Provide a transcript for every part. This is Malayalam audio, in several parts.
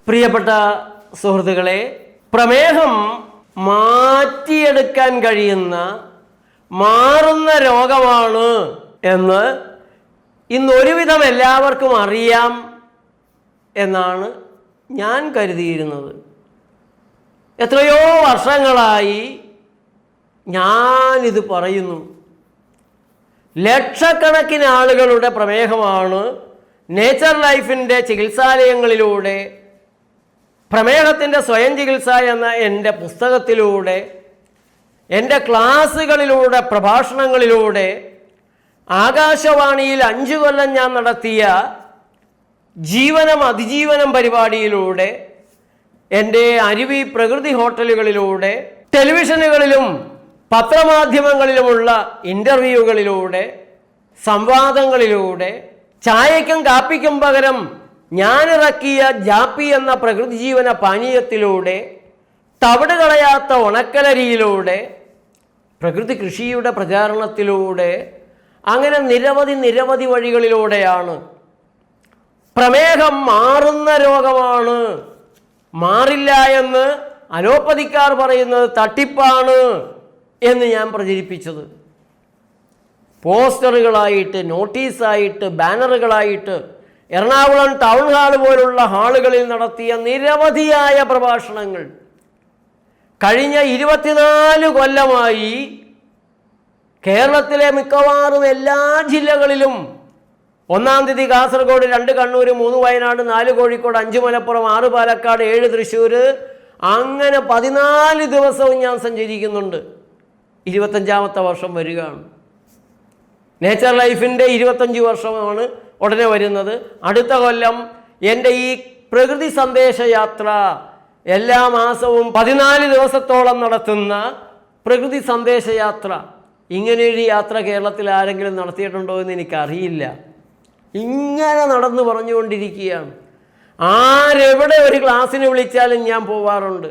പ്രിയപ്പെട്ട സുഹൃത്തുക്കളെ, പ്രമേഹം മാറ്റിയെടുക്കാൻ കഴിയുന്ന മാറുന്ന രോഗമാണ് എന്ന് ഇന്നൊരുവിധം എല്ലാവർക്കും അറിയാം എന്നാണ് ഞാൻ കരുതിയിരുന്നത്. എത്രയോ വർഷങ്ങളായി ഞാനിത് പറയുന്നു. ലക്ഷക്കണക്കിന് ആളുകളുടെ പ്രമേഹമാണ് നേച്ചർ ലൈഫിൻ്റെ ചികിത്സാലയങ്ങളിലൂടെ പ്രമേഹത്തിൻ്റെ സ്വയം ചികിത്സ എന്ന എൻ്റെ പുസ്തകത്തിലൂടെ, എൻ്റെ ക്ലാസ്സുകളിലൂടെ, പ്രഭാഷണങ്ങളിലൂടെ, ആകാശവാണിയിൽ 5 കൊല്ലം ഞാൻ നടത്തിയ ജീവനം അതിജീവനം പരിപാടിയിലൂടെ, എൻ്റെ അരുവി പ്രകൃതി ഹോട്ടലുകളിലൂടെ, ടെലിവിഷനുകളിലും പത്രമാധ്യമങ്ങളിലുമുള്ള ഇൻ്റർവ്യൂകളിലൂടെ, സംവാദങ്ങളിലൂടെ, ചായയ്ക്കും കാപ്പിക്കും പകരം ഞാനിറക്കിയ ജാപ്പി എന്ന പ്രകൃതി ജീവന പാനീയത്തിലൂടെ, തവിട് കളയാത്ത ഉണക്കലരിയിലൂടെ, പ്രകൃതി കൃഷിയുടെ പ്രചാരണത്തിലൂടെ, അങ്ങനെ നിരവധി വഴികളിലൂടെയാണ്. പ്രമേഹം മാറുന്ന രോഗമാണ്, മാറില്ല എന്ന് അലോപ്പതിക്കാർ പറയുന്നത് തട്ടിപ്പാണ് എന്ന് ഞാൻ പ്രചരിപ്പിച്ചത്. പോസ്റ്ററുകളായിട്ട്, നോട്ടീസായിട്ട്, ബാനറുകളായിട്ട് എറണാകുളം ടൗൺ ഹാൾ പോലുള്ള ഹാളുകളിൽ നടത്തിയ നിരവധിയായ പ്രഭാഷണങ്ങൾ കഴിഞ്ഞ 24 കൊല്ലമായി കേരളത്തിലെ മിക്കവാറും എല്ലാ ജില്ലകളിലും 1-ാം തീയതി കാസർഗോഡ്, 2 കണ്ണൂർ, 3 വയനാട്, 4 കോഴിക്കോട്, 5 മലപ്പുറം, 6 പാലക്കാട്, 7 തൃശ്ശൂർ, അങ്ങനെ 14 ദിവസവും ഞാൻ സഞ്ചരിക്കുന്നുണ്ട്. 25ാമത്തെ വർഷം വരികയാണ്. നേച്ചർ ലൈഫിൻ്റെ 25 വർഷമാണ് ഉടനെ വരുന്നത്. അടുത്ത കൊല്ലം എൻ്റെ ഈ പ്രകൃതി സന്ദേശ യാത്ര, എല്ലാ മാസവും 14 ദിവസത്തോളം നടത്തുന്ന പ്രകൃതി സന്ദേശ യാത്ര, ഇങ്ങനെയൊരു യാത്ര കേരളത്തിൽ ആരെങ്കിലും നടത്തിയിട്ടുണ്ടോ എന്ന് എനിക്കറിയില്ല. ഇങ്ങനെ നടന്നു പറഞ്ഞുകൊണ്ടിരിക്കുകയാണ്. ആരെവിടെ ഒരു ക്ലാസ്സിന് വിളിച്ചാലും ഞാൻ പോവാറുണ്ട്.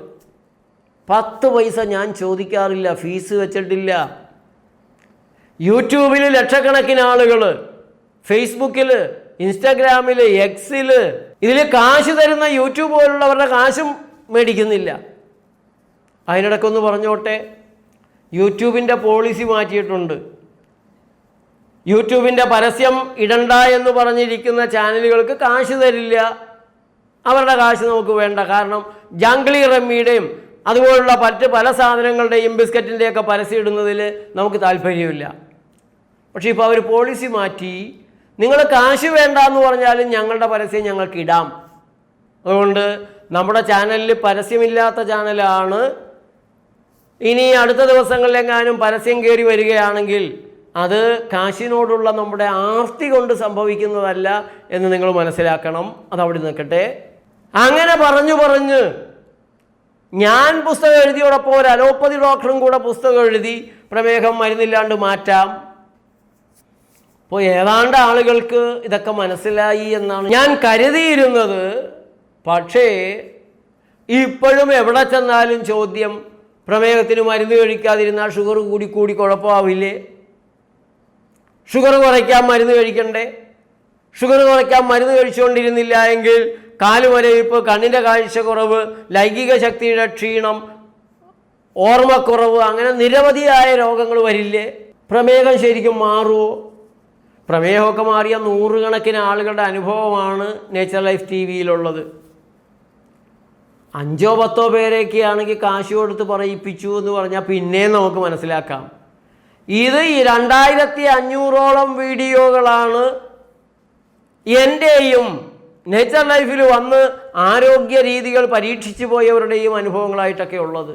10 പൈസ ഞാൻ ചോദിക്കാറില്ല, ഫീസ് വെച്ചിട്ടില്ല. യൂട്യൂബിൽ ലക്ഷക്കണക്കിന് ആളുകൾ, ഫേസ്ബുക്കിൽ, ഇൻസ്റ്റാഗ്രാമിൽ, എക്സിൽ, ഇതിൽ കാശ് തരുന്ന യൂട്യൂബ് പോലുള്ളവരുടെ കാശും മേടിക്കുന്നില്ല. അതിനിടയ്ക്കൊന്ന് പറഞ്ഞോട്ടെ, യൂട്യൂബിൻ്റെ പോളിസി മാറ്റിയിട്ടുണ്ട്. യൂട്യൂബിൻ്റെ പരസ്യം ഇടണ്ട എന്ന് പറഞ്ഞിരിക്കുന്ന ചാനലുകൾക്ക് കാശ് തരില്ല. അവരുടെ കാശ് നമുക്ക് വേണ്ട. കാരണം ജാംഗ്ലി റമ്മിയുടെയും അതുപോലുള്ള പല സാധനങ്ങളുടെയും ബിസ്ക്കറ്റിൻ്റെയൊക്കെ പരസ്യം ഇടുന്നതിൽ നമുക്ക് താല്പര്യമില്ല. പക്ഷേ ഇപ്പോൾ അവർ പോളിസി മാറ്റി, നിങ്ങൾ കാശ് വേണ്ട എന്ന് പറഞ്ഞാലും ഞങ്ങളുടെ പരസ്യം ഞങ്ങൾക്ക് ഇടാം. അതുകൊണ്ട് നമ്മുടെ ചാനലിൽ പരസ്യമില്ലാത്ത ചാനലാണ്. ഇനി അടുത്ത ദിവസങ്ങളിലെങ്ങാനും പരസ്യം കയറി വരികയാണെങ്കിൽ അത് കാശിനോടുള്ള നമ്മുടെ ആർത്തി കൊണ്ട് സംഭവിക്കുന്നതല്ല എന്ന് നിങ്ങൾ മനസ്സിലാക്കണം. അതവിടെ നിൽക്കട്ടെ. അങ്ങനെ പറഞ്ഞ് ഞാൻ പുസ്തകം എഴുതിയോടൊപ്പം ഒരു അലോപ്പതി ഡോക്ടറും കൂടെ പുസ്തകം എഴുതി, പ്രമേഹം മരുന്നില്ലാണ്ട് മാറ്റാം. അപ്പോൾ ഏതാണ്ട് ആളുകൾക്ക് ഇതൊക്കെ മനസ്സിലായി എന്നാണ് ഞാൻ കരുതിയിരുന്നത്. പക്ഷേ ഇപ്പോഴും എവിടെ ചെന്നാലും ചോദ്യം, പ്രമേഹത്തിന് മരുന്ന് കഴിക്കാതിരുന്നാൽ ഷുഗർ കൂടി കുഴപ്പമാവില്ലേ? ഷുഗർ കുറയ്ക്കാൻ മരുന്ന് കഴിക്കണ്ടേ? ഷുഗർ കുറയ്ക്കാൻ മരുന്ന് കഴിച്ചുകൊണ്ടിരുന്നില്ല എങ്കിൽ കാലുവരയിപ്പ്, കണ്ണിൻ്റെ കാഴ്ചക്കുറവ്, ലൈംഗിക ശക്തിയുടെ ക്ഷീണം, ഓർമ്മക്കുറവ്, അങ്ങനെ നിരവധിയായ രോഗങ്ങൾ വരില്ലേ? പ്രമേഹം ശരിക്കും മാറുമോ? പ്രമേഹമൊക്കെ മാറിയ 100 കണക്കിന് ആളുകളുടെ അനുഭവമാണ് നേച്ചർ ലൈഫ് ടി വിയിലുള്ളത്. 5-10 പേരെയൊക്കെ ആണെങ്കിൽ കാശ് കൊടുത്ത് പറയിപ്പിച്ചു എന്ന് പറഞ്ഞാൽ പിന്നെയും നമുക്ക് മനസ്സിലാക്കാം. ഇത് 2500ഓളം വീഡിയോകളാണ് എൻ്റെയും നേച്ചർ ലൈഫിൽ വന്ന് ആരോഗ്യ രീതികൾ പരീക്ഷിച്ചു പോയവരുടെയും അനുഭവങ്ങളായിട്ടൊക്കെ ഉള്ളത്.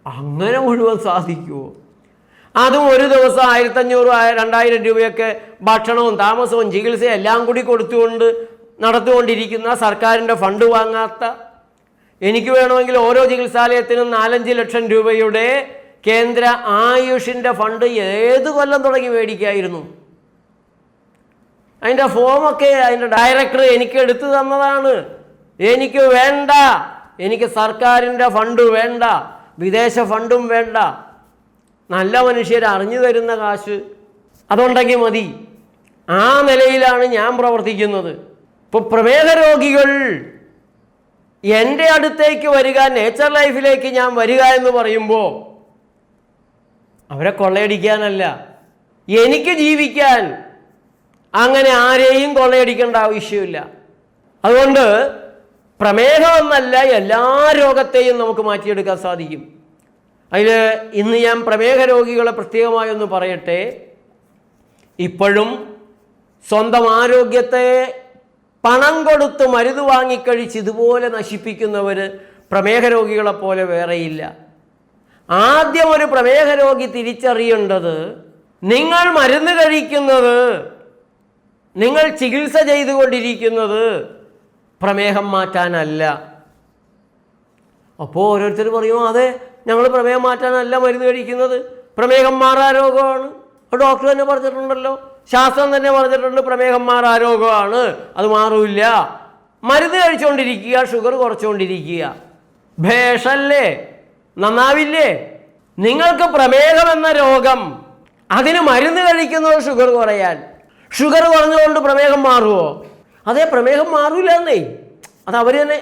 അങ്ങനെ മുഴുവൻ സാധിക്കുമോ? അതും ഒരു ദിവസം 1500-2000 രൂപയൊക്കെ ഭക്ഷണവും താമസവും ചികിത്സയും എല്ലാം കൂടി കൊടുത്തുകൊണ്ട് നടത്തുകൊണ്ടിരിക്കുന്ന, സർക്കാരിൻ്റെ ഫണ്ട് വാങ്ങാത്ത, എനിക്ക് വേണമെങ്കിൽ ഓരോ ചികിത്സാലയത്തിനും 4-5 ലക്ഷം രൂപയുടെ കേന്ദ്ര ആയുഷിൻ്റെ ഫണ്ട് ഏത് കൊല്ലം തുടങ്ങി മേടിക്കായിരുന്നു. അതിൻ്റെ ഫോമൊക്കെ അതിൻ്റെ ഡയറക്ടർ എനിക്ക് എടുത്തു തന്നതാണ്. എനിക്ക് വേണ്ട, എനിക്ക് സർക്കാരിൻ്റെ ഫണ്ട് വേണ്ട, വിദേശ ഫണ്ടും വേണ്ട, നല്ല മനുഷ്യർ അറിഞ്ഞു തരുന്ന കാശ് അതുണ്ടെങ്കിൽ മതി. ആ നിലയിലാണ് ഞാൻ പ്രവർത്തിക്കുന്നത്. ഇപ്പോൾ പ്രമേഹ രോഗികൾ എൻ്റെ അടുത്തേക്ക് വരിക, നേച്ചർ ലൈഫിലേക്ക് ഞാൻ വരിക എന്ന് പറയുമ്പോൾ അവരെ കൊള്ളയടിക്കാനല്ല, എനിക്ക് ജീവിക്കാൻ. അങ്ങനെ ആരെയും കൊള്ളയടിക്കേണ്ട ആവശ്യമില്ല. അതുകൊണ്ട് പ്രമേഹമെന്നല്ല, എല്ലാ രോഗത്തെയും നമുക്ക് മാറ്റിയെടുക്കാൻ സാധിക്കും. അതിൽ ഇന്ന് ഞാൻ പ്രമേഹ രോഗികളെ പ്രത്യേകമായി ഒന്ന് പറയട്ടെ. ഇപ്പോഴും സ്വന്തം ആരോഗ്യത്തെ പണം കൊടുത്ത് മരുന്ന് വാങ്ങിക്കഴിച്ച് ഇതുപോലെ നശിപ്പിക്കുന്നവർ പ്രമേഹ രോഗികളെ പോലെ വേറെയില്ല. ആദ്യം ഒരു പ്രമേഹ രോഗി തിരിച്ചറിയേണ്ടത്, നിങ്ങൾ മരുന്ന് കഴിക്കുന്നത്, നിങ്ങൾ ചികിത്സ ചെയ്തുകൊണ്ടിരിക്കുന്നത് പ്രമേഹം മാറ്റാനല്ല. അപ്പോൾ ഓരോരുത്തർ പറയുമോ, അതെ ഞങ്ങൾ പ്രമേഹം മാറ്റാനല്ല മരുന്ന് കഴിക്കുന്നത്, പ്രമേഹം മാറാ രോഗമാണ്. ഡോക്ടർ തന്നെ പറഞ്ഞിട്ടുണ്ടല്ലോ, ശാസ്ത്രം തന്നെ പറഞ്ഞിട്ടുണ്ട്, പ്രമേഹം മാറാ രോഗമാണ്, അത് മാറില്ല. മരുന്ന് കഴിച്ചുകൊണ്ടിരിക്കുക, ഷുഗർ കുറച്ചുകൊണ്ടിരിക്കുക. ഭേഷല്ലേ, നന്നാവില്ലേ? നിങ്ങൾക്ക് പ്രമേഹം എന്ന രോഗം, അതിന് മരുന്ന് കഴിക്കുന്നത് ഷുഗർ കുറയാൻ. ഷുഗർ കുറഞ്ഞുകൊണ്ട് പ്രമേഹം മാറുമോ? അതേ, പ്രമേഹം മാറില്ല എന്നേ, അത് അവർ തന്നെ.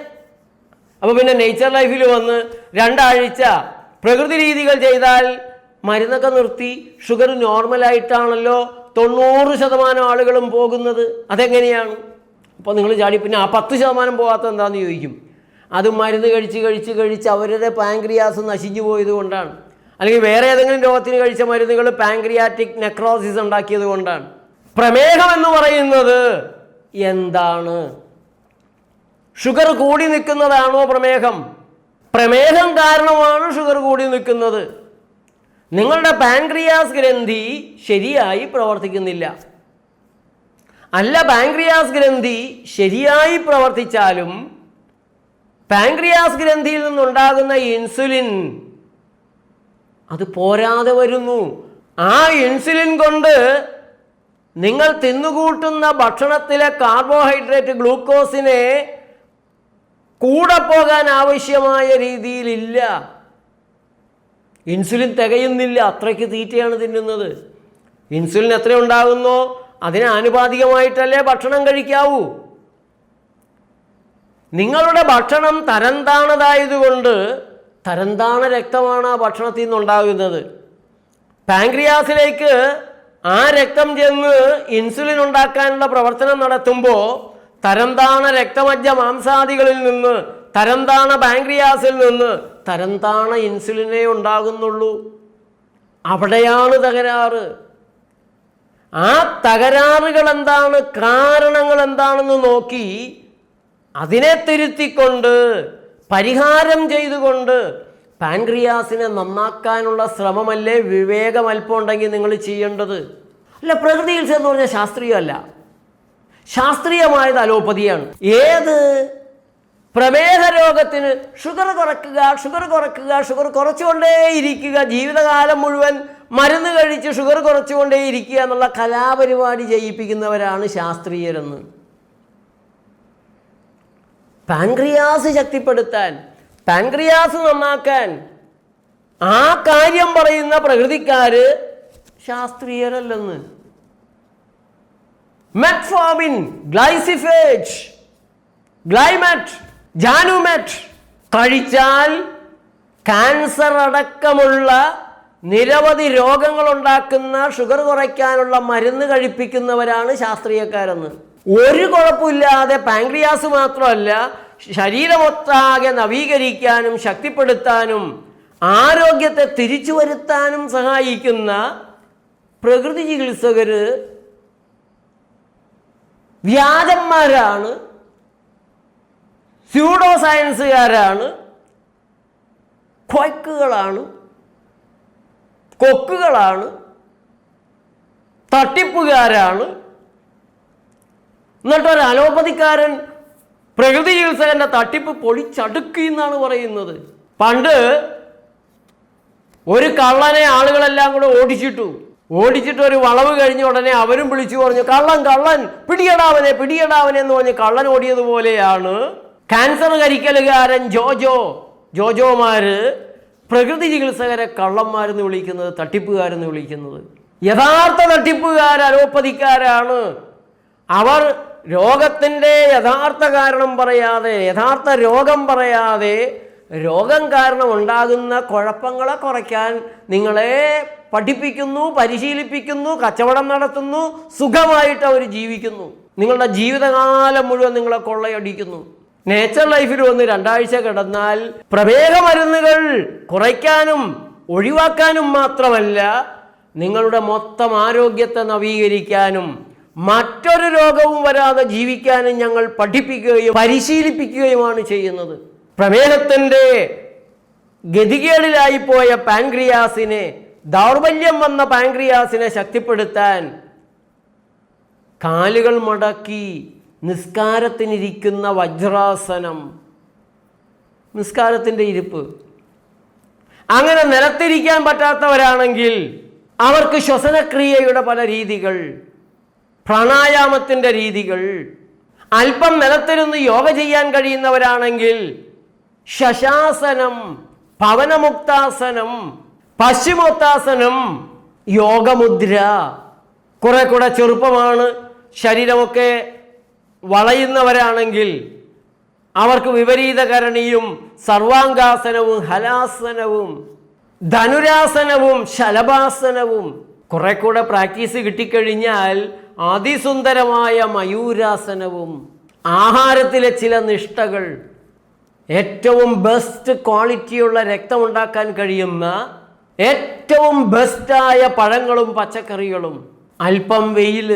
അപ്പോൾ പിന്നെ നേച്ചർ ലൈഫിൽ വന്ന് 2 ആഴ്ച പ്രകൃതി രീതികൾ ചെയ്താൽ മരുന്നൊക്കെ നിർത്തി ഷുഗർ നോർമലായിട്ടാണല്ലോ 90% ആളുകളും പോകുന്നത്. അതെങ്ങനെയാണ്? അപ്പോൾ നിങ്ങൾ ചാടി പിന്നെ ആ 10% പോകാത്ത എന്താണെന്ന് ചോദിക്കും. അത് മരുന്ന് കഴിച്ച് അവരുടെ പാൻക്രിയാസ് നശിച്ചു പോയത് കൊണ്ടാണ്, അല്ലെങ്കിൽ വേറെ ഏതെങ്കിലും രോഗത്തിന് കഴിച്ച മരുന്നുകൾ പാൻക്രിയാറ്റിക് നെക്രോസിസ് ഉണ്ടാക്കിയത് കൊണ്ടാണ്. പ്രമേഹം എന്ന് പറയുന്നത് എന്താണ്? ഷുഗർ കൂടി നിൽക്കുന്നതാണോ പ്രമേഹം? പ്രമേഹം കാരണമാണ് ഷുഗർ കൂടി നിൽക്കുന്നത്. നിങ്ങളുടെ പാൻക്രിയാസ് ഗ്രന്ഥി ശരിയായി പ്രവർത്തിക്കുന്നില്ല. അല്ല, പാൻക്രിയാസ് ഗ്രന്ഥി ശരിയായി പ്രവർത്തിച്ചാലും പാൻക്രിയാസ് ഗ്രന്ഥിയിൽ നിന്നുണ്ടാകുന്ന ഇൻസുലിൻ അത് പോരാതെ വരുന്നു. ആ ഇൻസുലിൻ കൊണ്ട് നിങ്ങൾ തിന്നുകൂട്ടുന്ന ഭക്ഷണത്തിലെ കാർബോഹൈഡ്രേറ്റ്, ഗ്ലൂക്കോസിനെ കൂടെ പോകാൻ ആവശ്യമായ രീതിയിലില്ല. ഇൻസുലിൻ തികയുന്നില്ല, അത്രയ്ക്ക് തീറ്റയാണ് തിന്നുന്നത്. ഇൻസുലിൻ എത്ര ഉണ്ടാകുന്നോ അതിന് ആനുപാതികമായിട്ടല്ലേ ഭക്ഷണം കഴിക്കാവൂ. നിങ്ങളുടെ ഭക്ഷണം തരംതാണതായതുകൊണ്ട് തരംതാണ രക്തമാണ് ആ ഭക്ഷണത്തിൽ നിന്നുണ്ടാകുന്നത്. പാൻക്രിയാസിലേക്ക് ആ രക്തം ചെന്ന് ഇൻസുലിൻ ഉണ്ടാക്കാനുള്ള പ്രവർത്തനം നടത്തുമ്പോൾ തരംതാണ രക്തമജ്ജ മാംസാദികളിൽ നിന്ന്, തരംതാണ പാൻക്രിയാസിൽ നിന്ന് തരംതാണ ഇൻസുലിനേ ഉണ്ടാകുന്നുള്ളൂ. അവിടെയാണ് തകരാറ്. ആ തകരാറുകൾ എന്താണ്, കാരണങ്ങൾ എന്താണെന്ന് നോക്കി അതിനെ തിരുത്തിക്കൊണ്ട് പരിഹാരം ചെയ്തുകൊണ്ട് പാൻക്രിയാസിനെ നന്നാക്കാനുള്ള ശ്രമമല്ലേ വിവേകം അല്പം ഉണ്ടെങ്കിൽ നിങ്ങൾ ചെയ്യേണ്ടത്. അല്ല, പ്രകൃതി ചികിത്സ എന്ന് പറഞ്ഞാൽ ശാസ്ത്രീയമല്ല, ശാസ്ത്രീയമായത് അലോപ്പതിയാണ്. ഏത് പ്രമേഹ രോഗത്തിന് ഷുഗർ കുറയ്ക്കുക, ഷുഗർ കുറച്ചുകൊണ്ടേയിരിക്കുക, ജീവിതകാലം മുഴുവൻ മരുന്ന് കഴിച്ച് ഷുഗർ കുറച്ചുകൊണ്ടേയിരിക്കുക എന്നുള്ള കലാപരിപാടി ചെയ്യിപ്പിക്കുന്നവരാണ് ശാസ്ത്രീയരെന്ന്. പാൻക്രിയാസ് ശക്തിപ്പെടുത്താൻ, പാൻക്രിയാസ് നന്നാക്കാൻ ആ കാര്യം പറയുന്ന പ്രകൃതിക്കാര് ശാസ്ത്രീയരല്ലെന്ന്. മെറ്റ്ഫോമിൻ, ഗ്ലൈസിഫേറ്റ്, ഗ്ലൈമെറ്റ്, ജാനുമെറ്റ് കഴിച്ചാൽ ക്യാൻസർ അടക്കമുള്ള നിരവധി രോഗങ്ങളുണ്ടാക്കുന്ന ഷുഗർ കുറയ്ക്കാനുള്ള മരുന്ന് കഴിപ്പിക്കുന്നവരാണ് ശാസ്ത്രീയക്കാരെന്ന്. ഒരു കുഴപ്പമില്ലാതെ പാൻക്രിയാസ് മാത്രമല്ല, ശരീരമൊട്ടാകെ നവീകരിക്കാനും ശക്തിപ്പെടുത്താനും ആരോഗ്യത്തെ തിരിച്ചു വരുത്താനും സഹായിക്കുന്ന പ്രകൃതി ചികിത്സകർ വ്യാജന്മാരാണ്, സ്യൂഡോ സയൻസുകാരാണ്, ക്വക്കുകളാണ്, കൊക്കുകളാണ്, തട്ടിപ്പുകാരാണ്. എന്നിട്ടൊരു അലോപ്പതിക്കാരൻ പ്രകൃതി ചികിത്സകന്റെ തട്ടിപ്പ് പൊളിച്ചടുക്കി എന്നാണ് പറയുന്നത്. പണ്ട് ഒരു കള്ളനെ ആളുകളെല്ലാം കൂടെ ഓടിച്ചിട്ട് ഒരു വളവ് കഴിഞ്ഞ ഉടനെ അവരും വിളിച്ചു പറഞ്ഞു, കള്ളൻ പിടിയടാവനെ എന്ന് പറഞ്ഞ് കള്ളൻ ഓടിയതുപോലെയാണ് ക്യാൻസർ കരിക്കലുകാരൻ ജോജോമാര് പ്രകൃതി ചികിത്സകരെ കള്ളന്മാരെന്ന് വിളിക്കുന്നത്, തട്ടിപ്പുകാരെന്ന് വിളിക്കുന്നത്. യഥാർത്ഥ തട്ടിപ്പുകാർ അലോപ്പതിക്കാരാണ്. അവർ രോഗത്തിൻ്റെ യഥാർത്ഥ കാരണം പറയാതെ, യഥാർത്ഥ രോഗം പറയാതെ, രോഗം കാരണം ഉണ്ടാകുന്ന കുഴപ്പങ്ങളെ കുറയ്ക്കാൻ നിങ്ങളെ പഠിപ്പിക്കുന്നു, പരിശീലിപ്പിക്കുന്നു, കച്ചവടം നടത്തുന്നു, സുഖമായിട്ട് അവർ ജീവിക്കുന്നു. നിങ്ങളുടെ ജീവിതകാലം മുഴുവൻ നിങ്ങളെ കൊള്ളയടിക്കുന്നു. നേച്ചർ ലൈഫിൽ വന്ന് 2 ആഴ്ച കിടന്നാൽ പ്രമേഹ മരുന്നുകൾ കുറയ്ക്കാനും ഒഴിവാക്കാനും മാത്രമല്ല, നിങ്ങളുടെ മൊത്തം ആരോഗ്യത്തെ നവീകരിക്കാനും മറ്റൊരു രോഗവും വരാതെ ജീവിക്കാനും ഞങ്ങൾ പഠിപ്പിക്കുകയും പരിശീലിപ്പിക്കുകയുമാണ് ചെയ്യുന്നത്. പ്രമേഹത്തിൻ്റെ ഗതികേടിലായിപ്പോയ പാൻക്രിയാസിനെ, ദൗർബല്യം വന്ന പാൻക്രിയാസിനെ ശക്തിപ്പെടുത്താൻ കാലുകൾ മടക്കി നിസ്കാരത്തിനിരിക്കുന്ന വജ്രാസനം, നിസ്കാരത്തിൻ്റെ ഇരിപ്പ്, അങ്ങനെ നിലത്തിരിക്കാൻ പറ്റാത്തവരാണെങ്കിൽ അവർക്ക് ശ്വസനക്രിയയുടെ പല രീതികൾ, പ്രാണായാമത്തിൻ്റെ രീതികൾ, അല്പം നിലത്തിരുന്ന് യോഗ ചെയ്യാൻ കഴിയുന്നവരാണെങ്കിൽ ശശാസനം, പവനമുക്താസനം, പശ്ചിമോത്താസനം, യോഗമുദ്ര. കുറെ കൂടെ ചെറുപ്പമാണ്, ശരീരമൊക്കെ വളയുന്നവരാണെങ്കിൽ അവർക്ക് വിപരീതകരണിയും സർവാംഗാസനവും ഹലാസനവും ധനുരാസനവും ശലഭാസനവും. കുറെ കൂടെ പ്രാക്ടീസ് കിട്ടിക്കഴിഞ്ഞാൽ അതിസുന്ദരമായ മയൂരാസനവും. ആഹാരത്തിലെ ചില നിഷ്ഠകൾ, ഏറ്റവും ബെസ്റ്റ് ക്വാളിറ്റിയുള്ള രക്തമുണ്ടാക്കാൻ കഴിയുന്ന ഏറ്റവും ബെസ്റ്റായ പഴങ്ങളും പച്ചക്കറികളും, അല്പം വെയിൽ,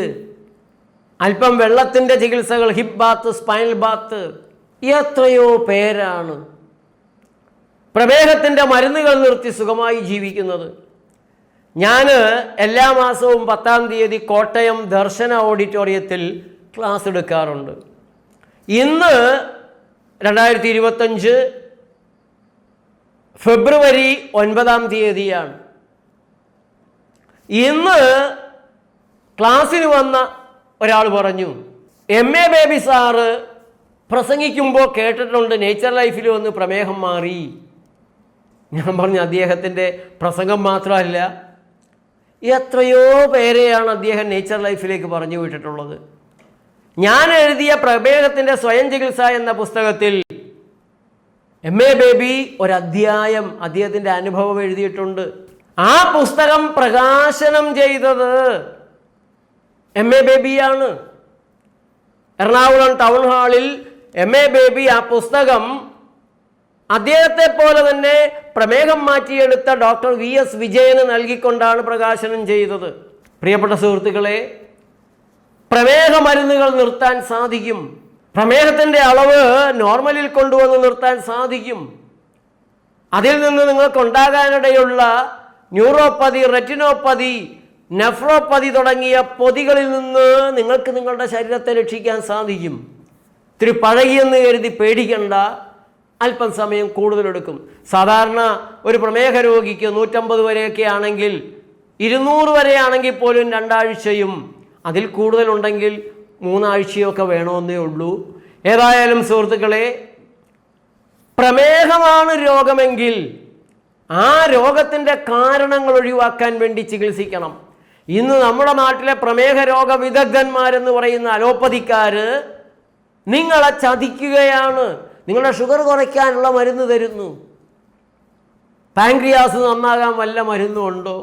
അല്പം വെള്ളത്തിൻ്റെ ചികിത്സകൾ, ഹിപ്പ് ബാത്ത്, സ്പൈനൽ ബാത്ത്, എത്രയോ പേരാണ് പ്രമേഹത്തിൻ്റെ മരുന്നുകൾ നിർത്തി സുഖമായി ജീവിക്കുന്നത്. ഞാൻ എല്ലാ മാസവും 10-ാം തീയതി കോട്ടയം ദർശന ഓഡിറ്റോറിയത്തിൽ ക്ലാസ് എടുക്കാറുണ്ട്. ഇന്ന് 2025 ഫെബ്രുവരി 9-ാം തീയതിയാണ്. ഇന്ന് ക്ലാസ്സിന് വന്ന ഒരാൾ പറഞ്ഞു, MA ബേബി സാറ് പ്രസംഗിക്കുമ്പോൾ കേട്ടിട്ടുണ്ട് നേച്ചർ ലൈഫിൽ വന്ന് പ്രമേഹം മാറി. ഞാൻ പറഞ്ഞു, അദ്ദേഹത്തിൻ്റെ പ്രസംഗം മാത്രമല്ല, എത്രയോ പേരെയാണ് അദ്ദേഹം നേച്ചർ ലൈഫിലേക്ക് പറഞ്ഞു വിട്ടിട്ടുള്ളത്. ഞാൻ എഴുതിയ പ്രമേഹത്തിൻ്റെ സ്വയം ചികിത്സ എന്ന പുസ്തകത്തിൽ MA ബേബി ഒരധ്യായം അദ്ദേഹത്തിൻ്റെ അനുഭവം എഴുതിയിട്ടുണ്ട്. ആ പുസ്തകം പ്രകാശനം ചെയ്തത് MA ബേബിയാണ്. എറണാകുളം ടൗൺ ഹാളിൽ MA ബേബി ആ പുസ്തകം അദ്ദേഹത്തെ പോലെ തന്നെ പ്രമേഹം മാറ്റിയെടുത്ത ഡോക്ടർ VS വിജയന് നൽകിക്കൊണ്ടാണ് പ്രകാശനം ചെയ്തത്. പ്രിയപ്പെട്ട സുഹൃത്തുക്കളെ, പ്രമേഹ മരുന്നുകൾ നിർത്താൻ സാധിക്കും. പ്രമേഹത്തിൻ്റെ അളവ് നോർമലിൽ കൊണ്ടുവന്ന് നിർത്താൻ സാധിക്കും. അതിൽ നിന്ന് നിങ്ങൾക്കുണ്ടാകാനിടയുള്ള ന്യൂറോപ്പതി, റെറ്റിനോപ്പതി, നെഫ്രോപ്പതി തുടങ്ങിയ പൊതികളിൽ നിന്ന് നിങ്ങൾക്ക് നിങ്ങളുടെ ശരീരത്തെ രക്ഷിക്കാൻ സാധിക്കും. ഇത്തിരി പഴകിയെന്ന് കരുതി പേടിക്കണ്ട, അല്പം സമയം കൂടുതലെടുക്കും. സാധാരണ ഒരു പ്രമേഹ രോഗിക്ക് 150 വരെയൊക്കെ ആണെങ്കിൽ, 200 വരെയാണെങ്കിൽ പോലും 2 ആഴ്ചയും അതിൽ കൂടുതലുണ്ടെങ്കിൽ 3 ആഴ്ചയൊക്കെ വേണമെന്നേ ഉള്ളൂ. ഏതായാലും സുഹൃത്തുക്കളെ, പ്രമേഹമാണ് രോഗമെങ്കിൽ ആ രോഗത്തിൻ്റെ കാരണങ്ങൾ ഒഴിവാക്കാൻ വേണ്ടി ചികിത്സിക്കണം. ഇന്ന് നമ്മുടെ നാട്ടിലെ പ്രമേഹ രോഗ വിദഗ്ധന്മാരെന്ന് പറയുന്ന അലോപ്പതിക്കാർ നിങ്ങളെ ചതിക്കുകയാണ്. നിങ്ങളുടെ ഷുഗർ കുറയ്ക്കാനുള്ള മരുന്ന് തരുന്നു. പാൻക്രിയാസ് നന്നാകാൻ വല്ല മരുന്നുണ്ടോ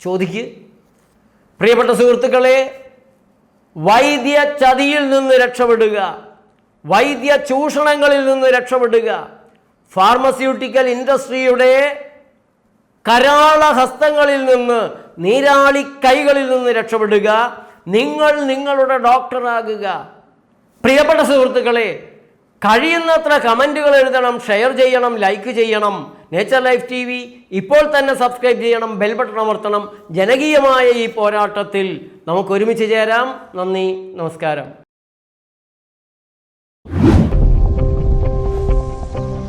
ചോദിക്ക്. പ്രിയപ്പെട്ട സുഹൃത്തുക്കളെ, വൈദ്യ ചതിയിൽ നിന്ന് രക്ഷപ്പെടുക, വൈദ്യ ചൂഷണങ്ങളിൽ നിന്ന് രക്ഷപ്പെടുക, ഫാർമസ്യൂട്ടിക്കൽ ഇൻഡസ്ട്രിയുടെ കരാള ഹസ്തങ്ങളിൽ നിന്ന്, നീരാളി കൈകളിൽ നിന്ന് രക്ഷപ്പെടുക. നിങ്ങൾ നിങ്ങളുടെ ഡോക്ടറാകുക. പ്രിയപ്പെട്ട സുഹൃത്തുക്കളെ, കഴിയുന്നത്ര കമൻറ്റുകൾ എഴുതണം, ഷെയർ ചെയ്യണം, ലൈക്ക് ചെയ്യണം. നേച്ചർ ലൈഫ് TV ഇപ്പോൾ തന്നെ സബ്സ്ക്രൈബ് ചെയ്യണം, ബെൽ ബട്ടൺ അമർത്തണം. ജനകീയമായ ഈ പോരാട്ടത്തിൽ നമുക്ക് ഒരുമിച്ച് ചേരാം. നന്ദി, നമസ്കാരം.